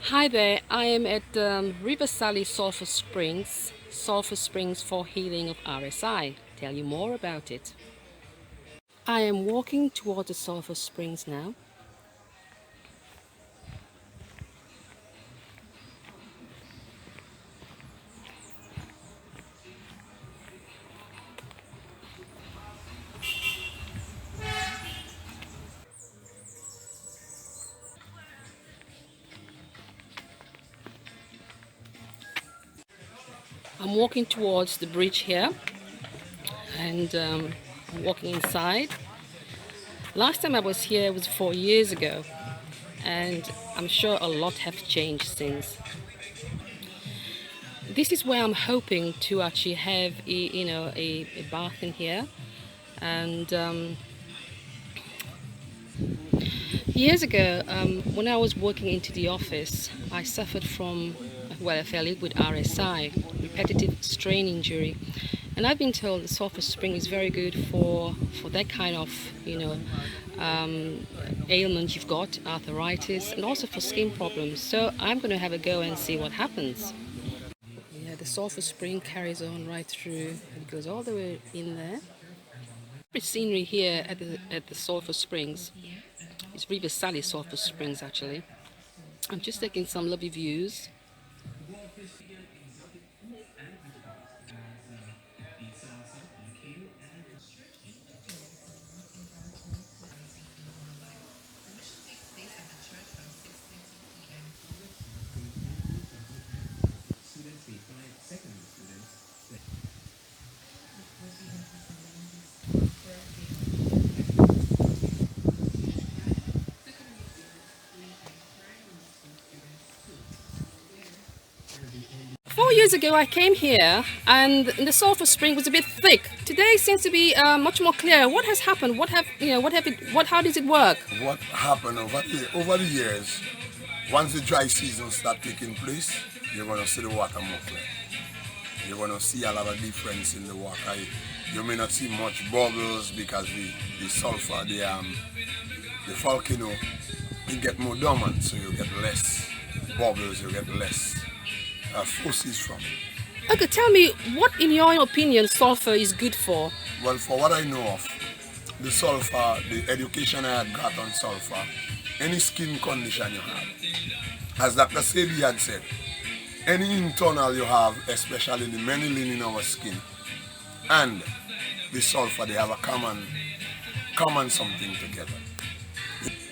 Hi there, I am at River Sallee Sulphur Springs for healing of RSI. Tell you more about it. I am walking towards the Sulphur Springs now. I'm walking towards the bridge here and I'm walking inside. Last time I was here was 4 years ago, and I'm sure a lot have changed since. This is where I'm hoping to actually have a bath in here. And years ago, when I was working into the office, I suffered from, well, I fell ill with RSI, repetitive strain injury. And I've been told the Sulphur Spring is very good for that kind of, ailment you've got, arthritis, and also for skin problems. So I'm going to have a go and see what happens. Yeah, the Sulphur Spring carries on right through. It goes all the way in there. Pretty scenery here at the Sulphur Springs. It's River Sallee Sulphur Springs actually. I'm just taking some lovely views. 4 years ago I came here and the sulfur spring was a bit thick. Today seems to be much more clear. What has happened? How does it work? What happened over the years, once the dry season start taking place, you're going to see the water more clear. You're going to see a lot of difference in the water. You may not see much bubbles because the sulfur, the volcano, it get more dormant, so you get less bubbles, you get less forces from it. Okay, tell me, what in your opinion sulfur is good for? Well, for what I know of, the sulfur, the education I had got on sulfur, any skin condition you have, as Dr. Sallee had said, any internal you have, especially the melanin in our skin, and the sulfur, they have a common something together.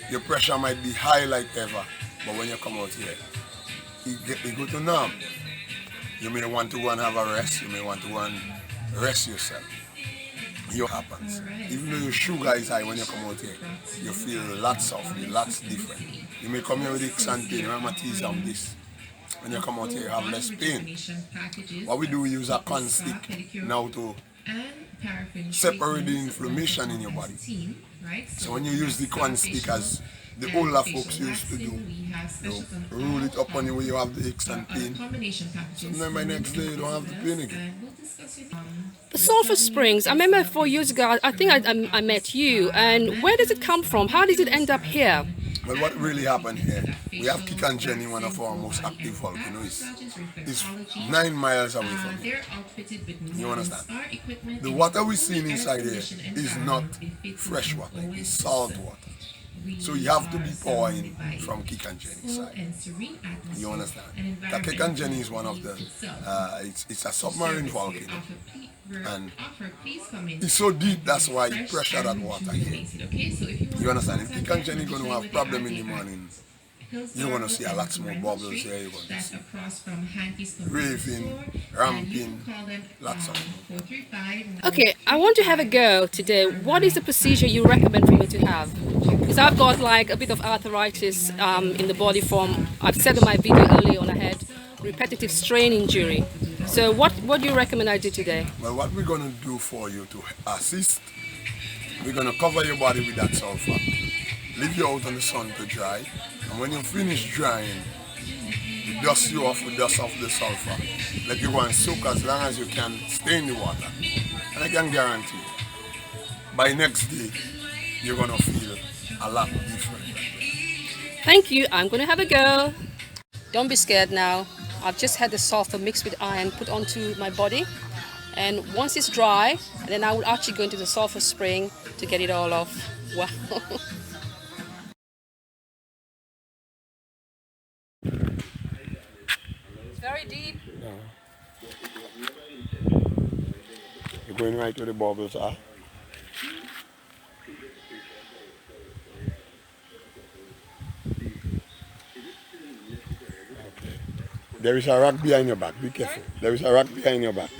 Your pressure might be high like ever, but when you come out here, you go to numb. You may want to go and have a rest, you may want to go and rest yourself. It happens. Even though your sugar is high, when you come out here, you feel lots soft, lots different. You may come here with aches and pain. Remember, tease on this. When you come out here, you have less pain. What we do, we use a corn stick now to separate the inflammation in your body. So when you use the corn stick, as the older folks used to do, you roll it up on you when you have the aches and pain. So then by next day you don't have the pain again. The sulfur springs, I remember 4 years ago, I think I met you, and where does it come from? How does it end up here? Well, what really happened here, we have Kick and Jenny, one of our most active volcanoes. It's 9 miles away from here. You understand? The water we see inside here is not fresh water, it's salt water. So you have to be pouring from Kick and Jenny's side. You understand? The Kick and Jenny is one of the, it's a submarine volcano. And it's so deep, that's why you pressure that water here. You understand? If Kick and Jenny are going to have problem in the morning, you're going to see a lot more bubbles here. You're going to see raving, ramping, lots of them. Okay, I want to have a go today. What is the procedure you recommend for me to have? Because I've got like a bit of arthritis in the body from, I've said in my video earlier on, I had repetitive strain injury. So what do you recommend I do today? Well, what we're going to do for you to assist, we're going to cover your body with that sulfur, leave you out on the sun to dry, and when you finish drying, we dust you off, we dust off the sulfur, let you go and soak as long as you can, stay in the water. And I can guarantee you, by next day, you're going to feel a lot different. Thank you, I'm going to have a go. Don't be scared now. I've just had the sulfur mixed with iron put onto my body, and once it's dry, then I will actually go into the sulfur spring to get it all off. Wow. It's very deep. Yeah. You're going right to the bubbles, huh? Okay. There is a rock behind your back. Be careful. There is a rock behind your back.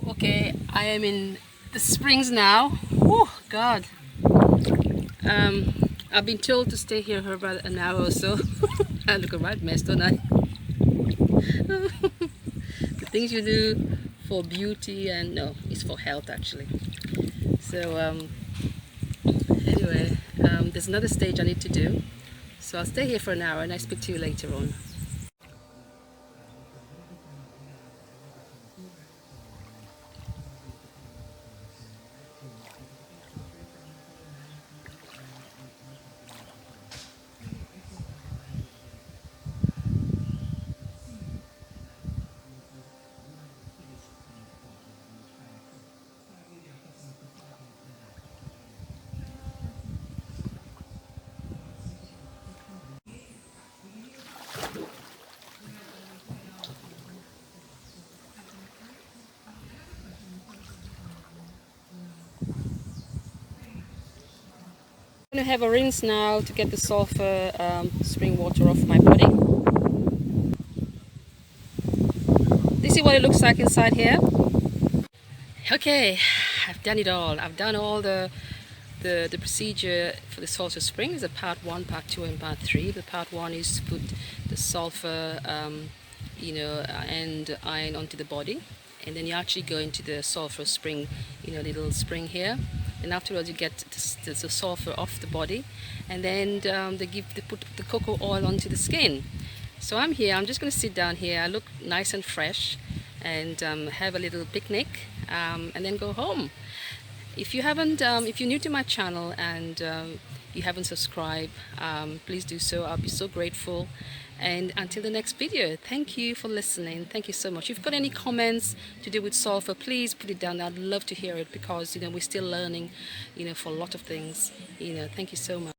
Okay, I am in the springs now. Oh God. I've been told to stay here for about an hour or so. I look a right mess, don't I? The things you do for beauty and no, it's for health actually. So anyway, there's another stage I need to do. So I'll stay here for an hour and I speak to you later on. I'm going to have a rinse now to get the sulfur spring water off my body. This is what it looks like inside here. Okay, I've done it all. I've done all the procedure for the sulfur spring. Is a part 1, part 2 and part 3. The part 1 is to put the sulfur and iron onto the body, and then you actually go into the sulfur spring, little spring here, and afterwards you get the sulfur off the body, and then they put the cocoa oil onto the skin. So I'm here, I'm just going to sit down here. I look nice and fresh, and have a little picnic, and then go home. If you haven't, if you're new to my channel and you haven't subscribed, please do so. I'll be so grateful. And until the next video, thank you for listening. Thank you so much. If you've got any comments to do with sulfur, please put it down. I'd love to hear it because we're still learning, for a lot of things. Thank you so much.